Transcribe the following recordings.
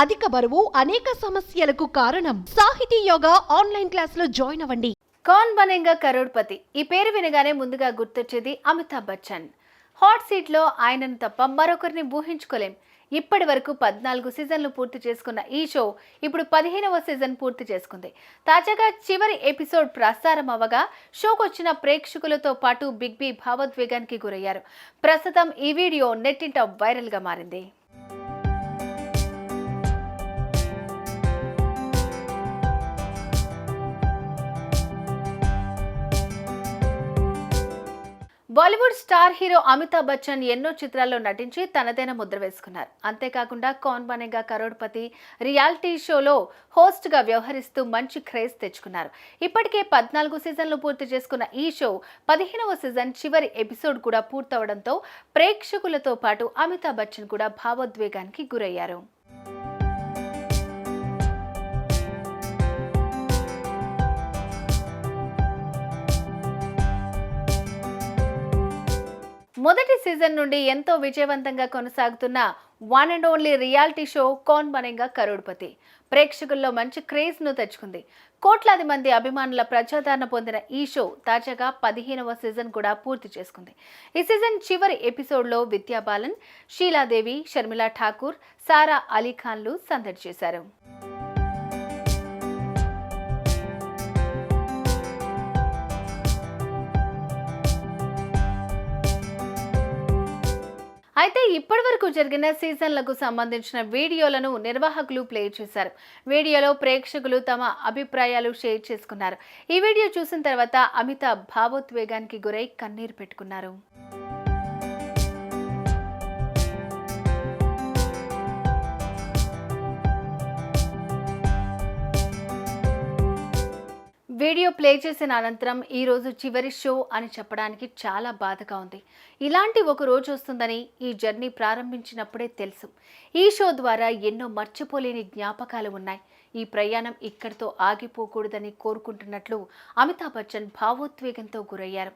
అధిక బరువు అనేక సమస్యలకు కారణం. సాహితీ యోగా ఆన్లైన్ క్లాసులో జాయిన్ అవ్వండి. కౌన్ బనేగా కరోడ్పతి ఈ పేరు వినగానే ముందుగా గుర్తొచ్చేది అమితాబ్ బచ్చన్. హాట్ సీట్లో ఆయనను తప్ప మరొకరిని ఊహించుకోలేం. ఇప్పటి వరకు 14 సీజన్లు పూర్తి చేసుకున్న ఈ షో ఇప్పుడు 15వ సీజన్ పూర్తి చేసుకుంది. తాజాగా చివరి ఎపిసోడ్ ప్రసారం అవ్వగా షోకు వచ్చిన ప్రేక్షకులతో పాటు బిగ్ బి భావోద్వేగానికి గురయ్యారు. ప్రస్తుతం ఈ వీడియో నెట్టింట వైరల్గా మారింది. బాలీవుడ్ స్టార్ హీరో అమితాబ్ బచ్చన్ ఎన్నో చిత్రాల్లో నటించి తనదైన ముద్ర వేసుకున్నారు. అంతేకాకుండా కౌన్ బనేగా కరోడ్పతి రియాలిటీ షోలో హోస్ట్గా వ్యవహరిస్తూ మంచి క్రేజ్ తెచ్చుకున్నారు. ఇప్పటికే 14 సీజన్లు పూర్తి చేసుకున్న ఈ షో 15వ సీజన్ చివరి ఎపిసోడ్ కూడా పూర్తవడంతో ప్రేక్షకులతో పాటు అమితాబ్ బచ్చన్ కూడా భావోద్వేగానికి గురయ్యారు. మొదటి సీజన్ నుండి ఎంతో విజయవంతంగా కొనసాగుతున్న one and only reality show Kaun Banega Crorepati ప్రేక్షకుల్లో మంచి క్రేజ్ను తెచ్చుకుంది. కోట్లాది మంది అభిమానుల ప్రజాదరణ పొందిన ఈ షో తాజాగా 15వ సీజన్ కూడా పూర్తి చేసుకుంది. ఈ సీజన్ చివరి ఎపిసోడ్లో విద్యా బాలన్, షీలాదేవి, షర్మిలా ఠాకూర్, సారా అలీ ఖాన్లు సందడి చేశారు. అయితే ఇప్పటి వరకు జరిగిన సీజన్లకు సంబంధించిన వీడియోలను నిర్వాహకులు ప్లే చేశారు. వీడియోలో ప్రేక్షకులు తమ అభిప్రాయాలు షేర్ చేసుకున్నారు. ఈ వీడియో చూసిన తర్వాత అమితాబ్ భావోద్వేగానికి గురై కన్నీరు పెట్టుకున్నారు. వీడియో ప్లే చేసిన అనంతరం ఈరోజు చివరి షో అని చెప్పడానికి చాలా బాధగా ఉంది. ఇలాంటి ఒక రోజు వస్తుందని ఈ జర్నీ ప్రారంభించినప్పుడే తెలుసు. ఈ షో ద్వారా ఎన్నో మర్చిపోలేని జ్ఞాపకాలు ఉన్నాయి. ఈ ప్రయాణం ఇక్కడితో ఆగిపోకూడదని కోరుకుంటున్నట్లు అమితాబ్ బచ్చన్ భావోద్వేగంతో గురయ్యారు.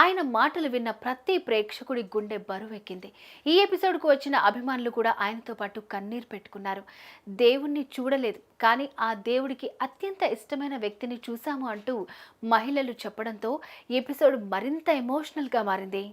ఆయన మాటలు విన్న ప్రతి ప్రేక్షకుడి గుండె బరువెక్కింది. ఈ ఎపిసోడ్కు వచ్చిన అభిమానులు కూడా ఆయనతో పాటు కన్నీరు పెట్టుకున్నారు. దేవుణ్ణి చూడలేదు, కానీ ఆ దేవుడికి అత్యంత ఇష్టమైన వ్యక్తిని చూశాము అంటూ మహిళలు చెప్పడంతో ఎపిసోడ్ మరింత ఎమోషనల్గా మారింది.